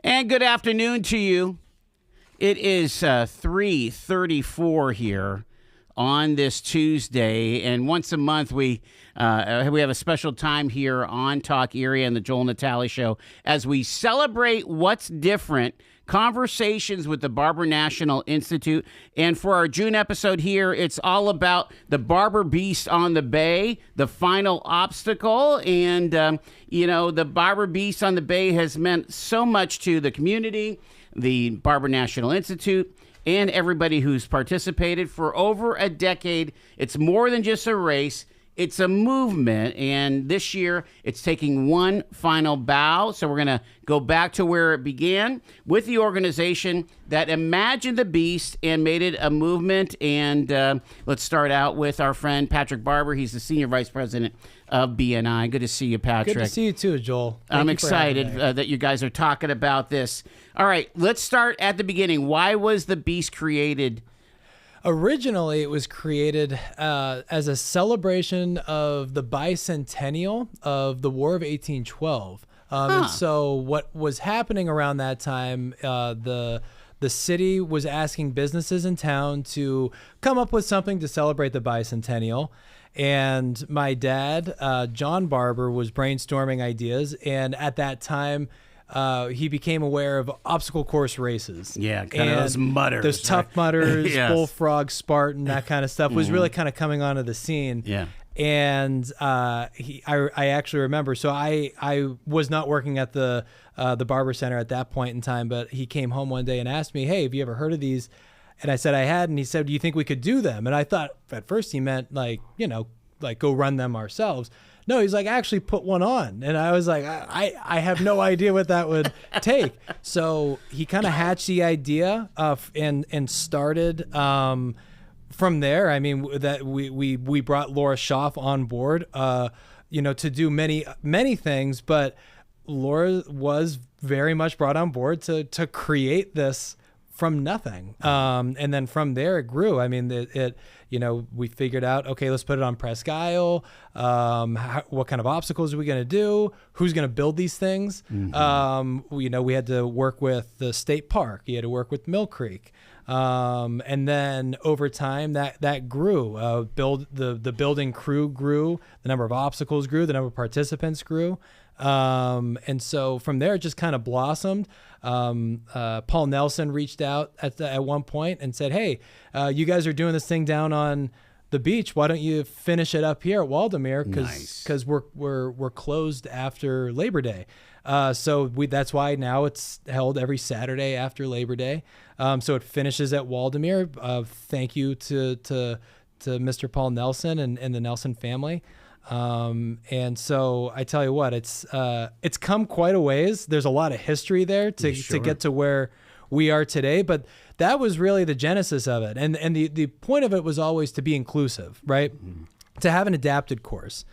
And good afternoon to you. It is 3:34 here on this Tuesday, and once a month we have a special time here on Talk Erie and the Joel Natale Show as we celebrate what's different, conversations with the Barber National Institute. And for our June episode here, it's all about the Barber Beast on the Bay, the final obstacle. And, the Barber Beast on the Bay has meant so much to the community, the Barber National Institute, and everybody who's participated for over a decade. It's more than just a race. It's a movement, and this year it's taking one final bow. So we're going to go back to where it began with the organization that imagined the beast and made it a movement. And let's start out with our friend Patrick Barber. He's the Senior Vice President of BNI. Good to see you, Patrick. Good to see you too, Joel. I'm excited that you guys are talking about this. All right, let's start at the beginning. Why was the beast created? Originally, it was created as a celebration of the bicentennial of the War of 1812. And so what was happening around that time, the city was asking businesses in town to come up with something to celebrate the bicentennial. And my dad, John Barber, was brainstorming ideas. And at that time, he became aware of obstacle course races. Yeah, kind of those mutters. Those tough mutters, Yes. Bullfrog, Spartan, that kind of stuff was really kind of coming onto the scene. Yeah. And I actually remember, so I was not working at the Barber Center at that point in time, but he came home one day and asked me, "Hey, have you ever heard of these?" And I said I had, and he said, "Do you think we could do them?" And I thought at first he meant like go run them ourselves. No, he's like, actually put one on. And I was like, I have no idea what that would take. So he kind of hatched the idea and started from there. I mean, that we brought Laura Schaff on board, to do many things, but Laura was very much brought on board to create this from nothing. And then from there it grew. I mean, we figured out, okay, let's put it on Presque Isle. What kind of obstacles are we going to do? Who's going to build these things? Mm-hmm. We had to work with the state park. You had to work with Mill Creek. And then over time that grew. The building crew grew. The number of obstacles grew. The number of participants grew. And so from there, it just kind of blossomed. Paul Nelson reached out at one point and said, "Hey, you guys are doing this thing down on the beach. Why don't you finish it up here at Waldameer? Because we're closed after Labor Day." So that's why now it's held every Saturday after Labor Day. So it finishes at Waldameer. Thank you to Mr. Paul Nelson and the Nelson family. And so I tell you what, it's come quite a ways. There's a lot of history there to get to where we are today, but that was really the genesis of it. And the point of it was always to be inclusive, right? Mm-hmm. To have an adapted course.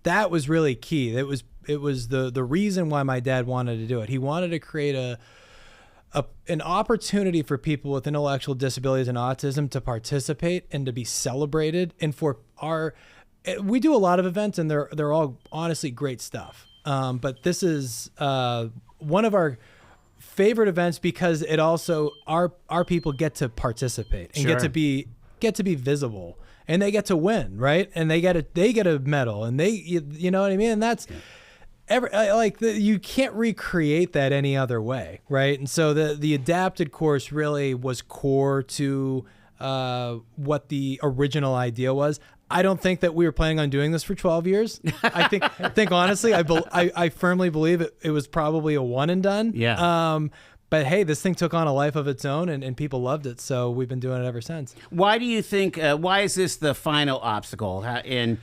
That was really key. It was the reason why my dad wanted to do it. He wanted to create an opportunity for people with intellectual disabilities and autism to participate and to be celebrated. And we do a lot of events, and they're all honestly great stuff. But this is one of our favorite events because it also our people get to participate and get to be visible, and they get to win, right? And they get a medal, and you know what I mean. And that's you can't recreate that any other way, right? And so the adapted course really was core to what the original idea was. I don't think that we were planning on doing this for 12 years. I think honestly, I firmly believe it was probably a one and done. Yeah. But hey, this thing took on a life of its own, and people loved it. So we've been doing it ever since. Why do you think? Why is this the final obstacle? And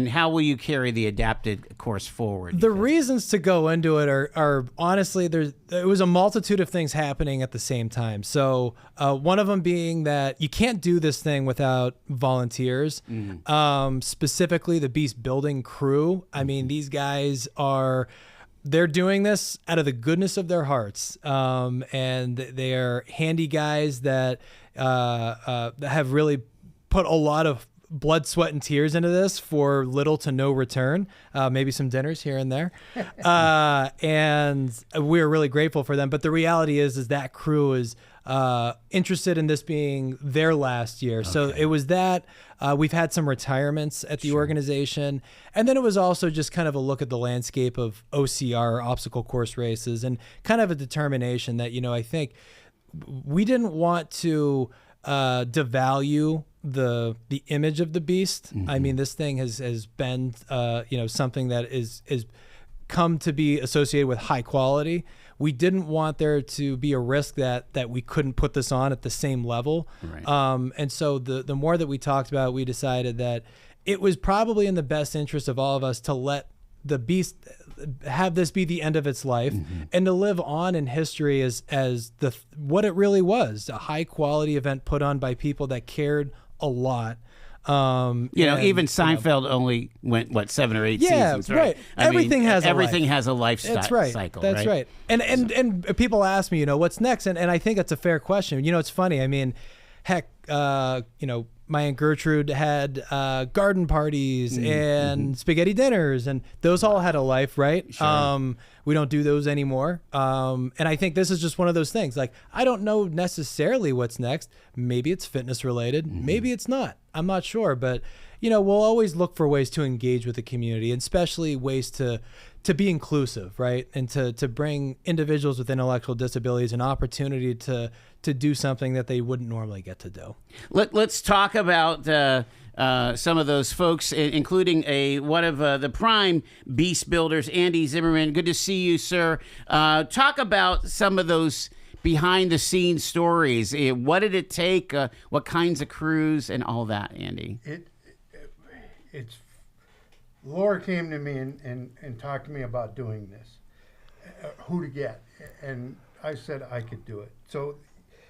how will you carry the adapted course forward? The reasons to go into it are honestly, it was a multitude of things happening at the same time. So one of them being that you can't do this thing without volunteers, specifically the Beast building crew. I mean, these guys they're doing this out of the goodness of their hearts. And they're handy guys that have really put a lot of blood, sweat, and tears into this for little to no return, maybe some dinners here and there. And we're really grateful for them. But the reality is that crew is interested in this being their last year. Okay. So it was that. We've had some retirements at the organization. And then it was also just kind of a look at the landscape of OCR, obstacle course races, and kind of a determination that, I think we didn't want to devalue the image of the beast. Mm-hmm. I mean, this thing has been something that is come to be associated with high quality. We didn't want there to be a risk that we couldn't put this on at the same level. Right. And so the more that we talked about it, we decided that it was probably in the best interest of all of us to let the beast have this be the end of its life, mm-hmm. and to live on in history as what it really was, a high quality event put on by people that cared a lot. Even Seinfeld only went 7 or 8 seasons, right? Everything has a lifestyle. That's right. Cycle. That's right. And people ask me, what's next? And I think that's a fair question. It's funny. I mean, heck, my Aunt Gertrude had garden parties and spaghetti dinners, and those all had a life, right? Sure. We don't do those anymore. And I think this is just one of those things. Like, I don't know necessarily what's next. Maybe it's fitness related. Mm-hmm. Maybe it's not. I'm not sure. But, we'll always look for ways to engage with the community, and especially ways to be inclusive, right? And to bring individuals with intellectual disabilities an opportunity to do something that they wouldn't normally get to do. Let's talk about some of those folks, including one of the prime beast builders, Andy Zimmerman. Good to see you, sir. Talk about some of those behind-the-scenes stories. What did it take? What kinds of crews and all that, Andy? It's Laura came to me and talked to me about doing this, who to get, and I said I could do it. So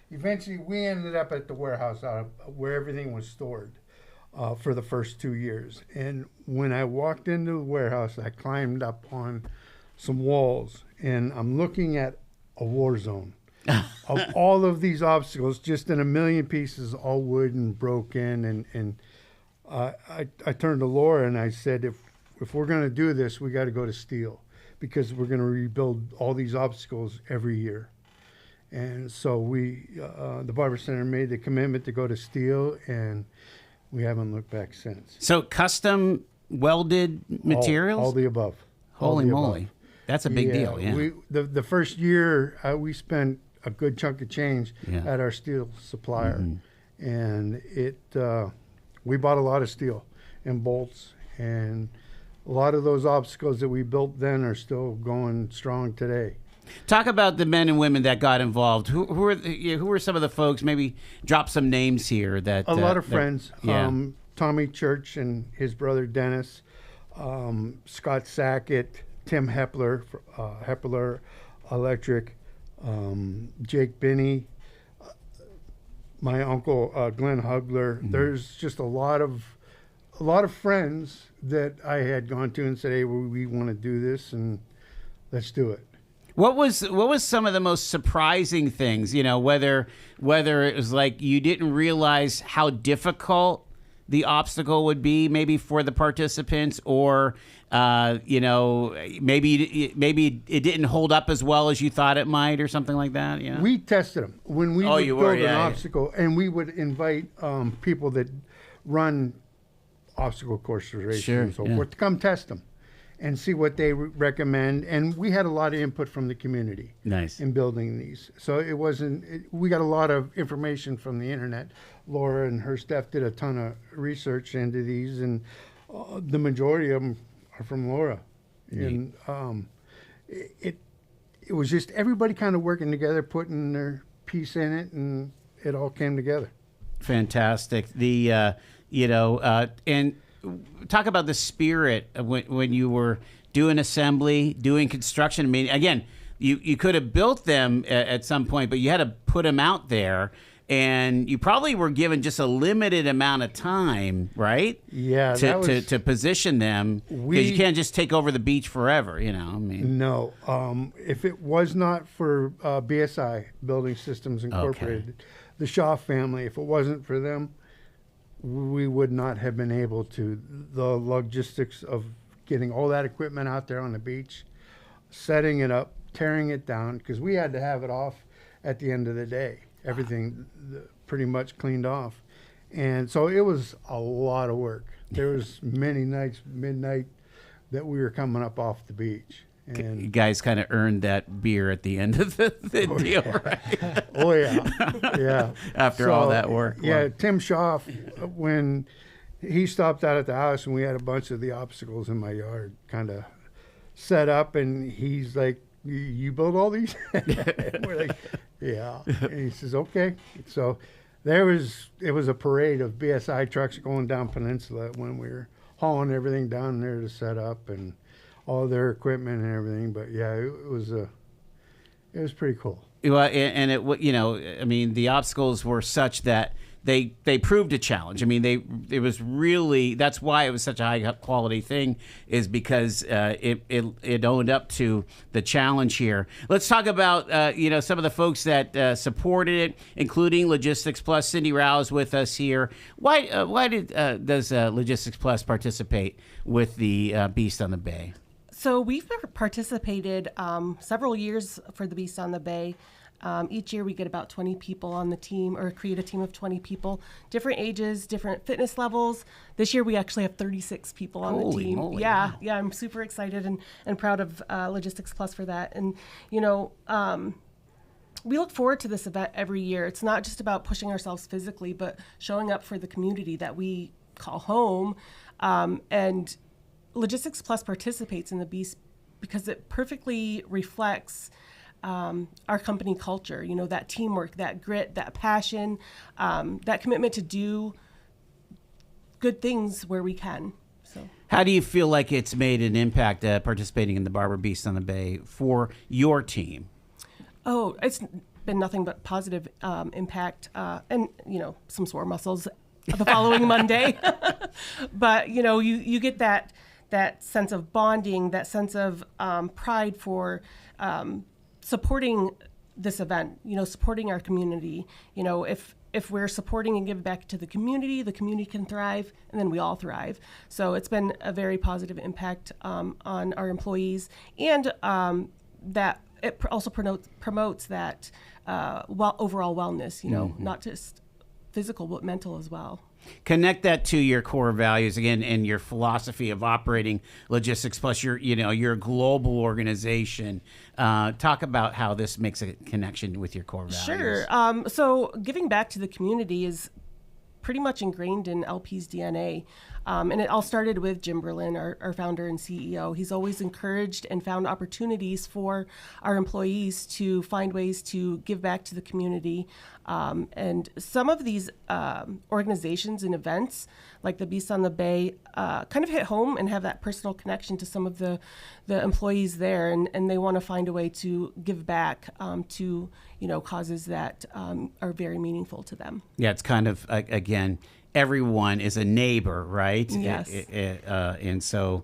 eventually we ended up at the warehouse where everything was stored for the first 2 years. And when I walked into the warehouse, I climbed up on some walls, and I'm looking at a war zone of all of these obstacles, just in a million pieces, all wood and broken. And I turned to Laura and I said, if we're going to do this, we got to go to steel, because we're going to rebuild all these obstacles every year. And so the Barber Center made the commitment to go to steel, and we haven't looked back since. So custom welded materials? All the above. Holy moly. That's a big deal, yeah. The first year, we spent a good chunk of change at our steel supplier. Mm-hmm. And we bought a lot of steel and bolts, and a lot of those obstacles that we built then are still going strong today. Talk about the men and women that got involved. Who were some of the folks? Maybe drop some names here. A lot of friends. Tommy Church and his brother Dennis, Scott Sackett, Tim Hepler, Hepler Electric, Jake Binney, my uncle Glenn Hugler. Mm-hmm. There's just a lot of friends that I had gone to and said, "Hey, we want to do this, and let's do it." What was some of the most surprising things? Whether it was like you didn't realize how difficult the obstacle would be, maybe for the participants, or maybe it didn't hold up as well as you thought it might, or something like that. Yeah. We tested them when we would build an obstacle, and we would invite people that run obstacle course races and so forth to come test them and see what they recommend. And we had a lot of input from the community. Nice. In building these. So we got a lot of information from the internet. Laura and her staff did a ton of research into these, and the majority of them are from Laura. Neat. And it was just everybody kind of working together, putting their piece in it, and it all came together. Fantastic. And talk about the spirit of when you were doing assembly, doing construction. I mean, again, you could have built them at some point, but you had to put them out there, and you probably were given just a limited amount of time, right? Yeah, to position them, because you can't just take over the beach forever. No. If it was not for BSI, Building Systems Incorporated, the Shaw family, if it wasn't for them, we would not have been able to. The logistics of getting all that equipment out there on the beach, setting it up, tearing it down, because we had to have it off at the end of the day. Everything pretty much cleaned off. And so it was a lot of work. There was many nights, midnight, that we were coming up off the beach. And you guys kind of earned that beer at the end of the deal, yeah. right? Oh, yeah. Yeah. After all that work. Yeah, Wow. Tim Schaff, when he stopped out at the house and we had a bunch of the obstacles in my yard kind of set up, and he's like, you build all these? And we're like, yeah. And he says, okay. So it was a parade of BSI trucks going down Peninsula when we were hauling everything down there to set up and all their equipment and everything. But yeah, it was pretty cool. Well, and it, you know, I mean, the obstacles were such that they proved a challenge. I mean, it was really, that's why it was such a high quality thing, is because it owned up to the challenge here. Let's talk about you know, some of the folks that supported it, including Logistics Plus. Cindy Rouse with us here. Why does Logistics Plus participate with the Beast on the Bay? So we've participated several years for the Beast on the Bay. Each year we get about 20 people on the team, or create a team of 20 people, different ages, different fitness levels. This year we actually have 36 people on the team. Moly, yeah, wow. yeah, I'm super excited and proud of Logistics Plus for that. And, you know, we look forward to this event every year. It's not just about pushing ourselves physically, but showing up for the community that we call home. And Logistics Plus participates in the Beast because it perfectly reflects our company culture, you know, that teamwork, that grit, that passion, that commitment to do good things where we can. So, how do you feel like it's made an impact participating in the Barber Beast on the Bay for your team? Oh, it's been nothing but positive impact, and, you know, some sore muscles the following Monday. But, you know, you get that sense of bonding, that sense of pride for supporting this event, you know, supporting our community. You know, if we're supporting and give back to the community can thrive, and then we all thrive. So it's been a very positive impact on our employees, and that it also promotes that overall wellness, you know, not just physical, but mental as well. Connect that to your core values again, and your philosophy of operating Logistics Plus. You're a global organization. Talk about how this makes a connection with your core values. Sure. So giving back to the community is pretty much ingrained in LP's DNA. And it all started with Jim Berlin, our founder and CEO. He's always encouraged and found opportunities for our employees to find ways to give back to the community. And some of these organizations and events, like the Beast on the Bay, kind of hit home and have that personal connection to some of the employees there. And they want to find a way to give back to, you know, causes that are very meaningful to them. Yeah, it's kind of, again, everyone is a neighbor, right? Yes. And so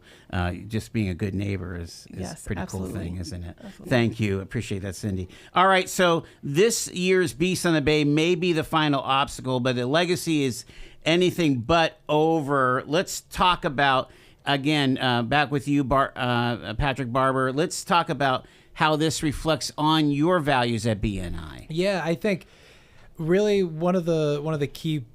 just being a good neighbor is Yes, a pretty absolutely. cool thing, isn't it? Absolutely. Thank you. Appreciate that, Cindy. All right, so this year's Beast on the Bay may be the final obstacle, but the legacy is anything but over. Let's talk about, again, back with you, Patrick Barber. Let's talk about how this reflects on your values at BNI. Yeah, I think really one of the key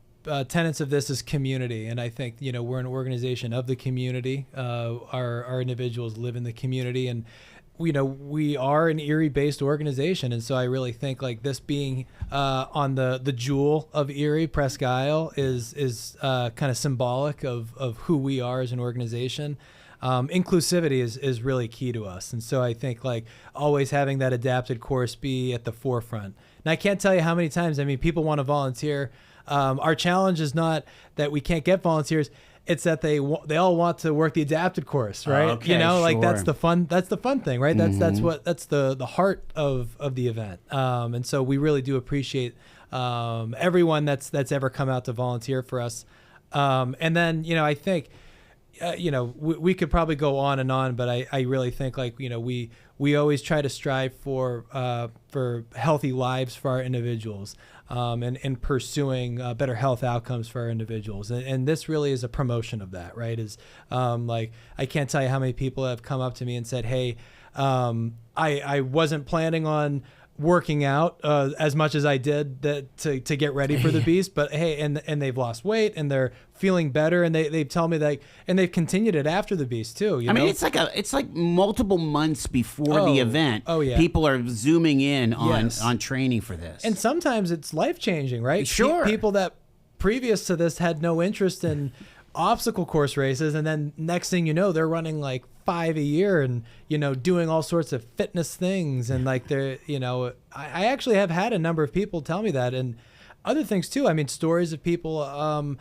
tenets of this is community, and I think, you know, we're an organization of the community. Our individuals live in the community, and you know, we are an Erie-based organization, and so I really think like this being on the jewel of Erie, Presque Isle, is kind of symbolic of who we are as an organization. Inclusivity is really key to us, and so I think like always having that adapted course be at the forefront. And I can't tell you how many times, I mean, people want to volunteer. Our challenge is not that we can't get volunteers; it's that they all want to work the adapted course, right? Okay, you know, like sure. that's the fun thing, right? That's the heart of the event. And so we really do appreciate everyone that's ever come out to volunteer for us. And then, you know, I think we could probably go on and on, but I really think we always try to strive for healthy lives for our individuals, and pursuing better health outcomes for our individuals. And this really is a promotion of that, right? I can't tell you how many people have come up to me and said, hey, I wasn't planning on working out as much as I did to get ready for the beast, but hey, and they've lost weight and they're feeling better, and they tell me that, and they've continued it after the beast too. I mean, it's like multiple months before the event. Oh yeah, people are zooming in on training for this, and sometimes it's life changing, right? Sure, people that previous to this had no interest in obstacle course races, and then next thing you know, they're running like 5 a year and doing all sorts of fitness things, and like they're I actually have had a number of people tell me that, and other things too. I mean, stories of people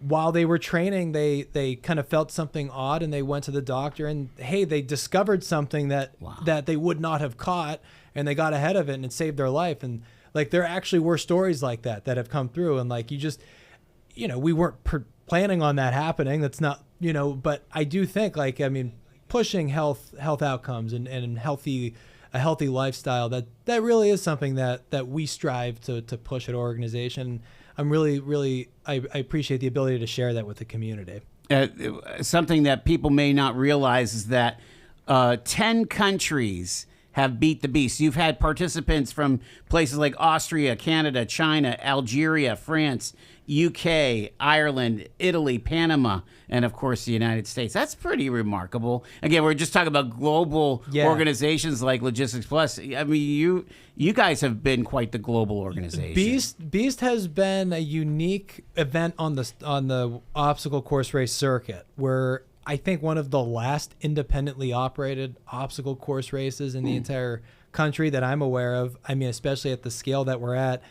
while they were training, they kind of felt something odd and they went to the doctor, and hey, they discovered something that they would not have caught, and they got ahead of it and it saved their life. And like there actually were stories like that have come through, and like we weren't planning on that happening. That's not but I do think pushing health outcomes and a healthy lifestyle, that really is something that we strive to push at our organization. I'm really I appreciate the ability to share that with the community. Something that people may not realize is that 10 countries have beat the beast. You've had participants from places like Austria, Canada, China, Algeria, France, UK, Ireland, Italy, Panama, and of course the United States. That's pretty remarkable. Again, we're just talking about global organizations like Logistics Plus. I mean, you guys have been quite the global organization. Beast has been a unique event on the obstacle course race circuit, where I think one of the last independently operated obstacle course races in the entire country that I'm aware of. I mean, especially at the scale that we're at.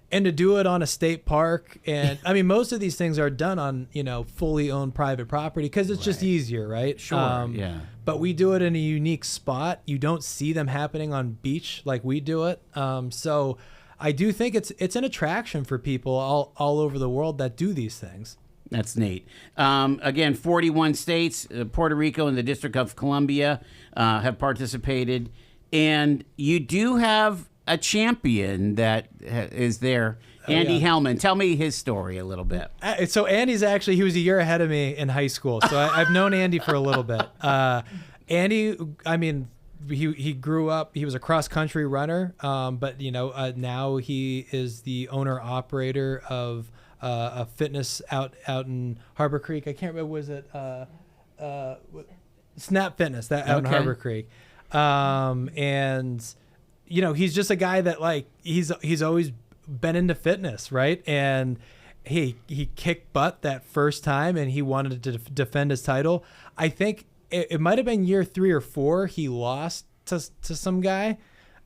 And to do it on a state park, and I mean, most of these things are done on fully owned private property because it's just easier, right? Sure, But we do it in a unique spot. You don't see them happening on beach like we do it. So I do think it's an attraction for people all over the world that do these things. That's neat. Again, 41 states, Puerto Rico and the District of Columbia have participated, and you do have a champion that is there, Andy Hellman. Tell me his story a little bit. So Andy's he was a year ahead of me in high school. So I've known Andy for a little bit. Andy, I mean, he grew up, he was a cross country runner, but now he is the owner operator of a fitness out in Harbor Creek. I can't remember, was it Snap Fitness out in Harbor Creek. And he's just a guy that he's always been into fitness, right? And he kicked butt that first time, and he wanted to defend his title. I think it might have been year 3 or 4 he lost to some guy,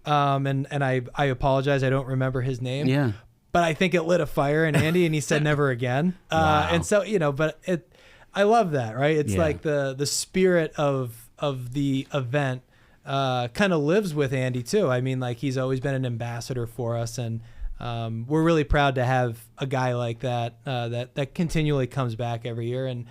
and I apologize, I don't remember his name. Yeah, but I think it lit a fire in Andy, and he said never again. Wow. And so but I love that, right? It's like the spirit of the event kind of lives with Andy too. I mean, he's always been an ambassador for us, and we're really proud to have a guy like that that continually comes back every year, and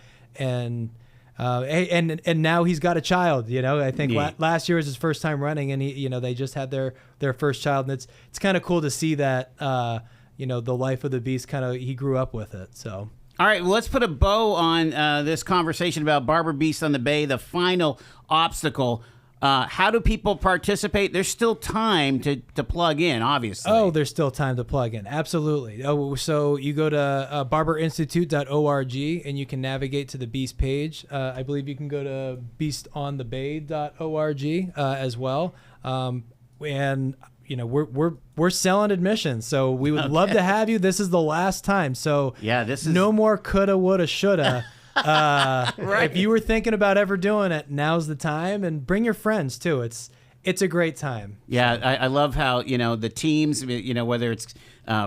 now he's got a child. I think last year was his first time running, and they just had their first child, and it's kind of cool to see that the life of the beast, he grew up with it. So. All right, well, let's put a bow on this conversation about Barber Beast on the Bay, the final obstacle. How do people participate? There's still time to plug in, obviously. Oh, there's still time to plug in. Absolutely. Oh, so you go to barberinstitute.org and you can navigate to the Beast page. I believe you can go to beastonthebay.org as well. And we're selling admissions, so we would love to have you. This is the last time. So this is no more coulda, woulda, shoulda. Right. If you were thinking about ever doing it, now's the time, and bring your friends too. It's a great time. Yeah, I love how, the teams, whether it's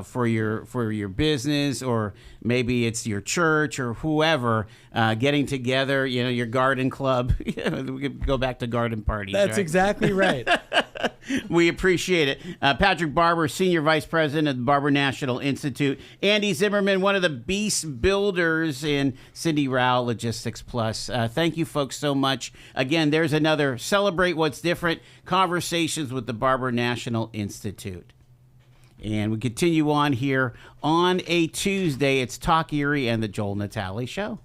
for your business or maybe it's your church or whoever, getting together, your garden club. We could go back to garden parties. That's right? exactly right. We appreciate it. Patrick Barber, Senior Vice President of the Barber National Institute. Andy Zimmerman, one of the beast builders, and Cindy Rao, Logistics Plus. Thank you, folks, so much. Again, there's another Celebrate What's Different, Conversations with the Barber National Institute. And we continue on here on a Tuesday. It's Talk Erie and the Joel Natale Show.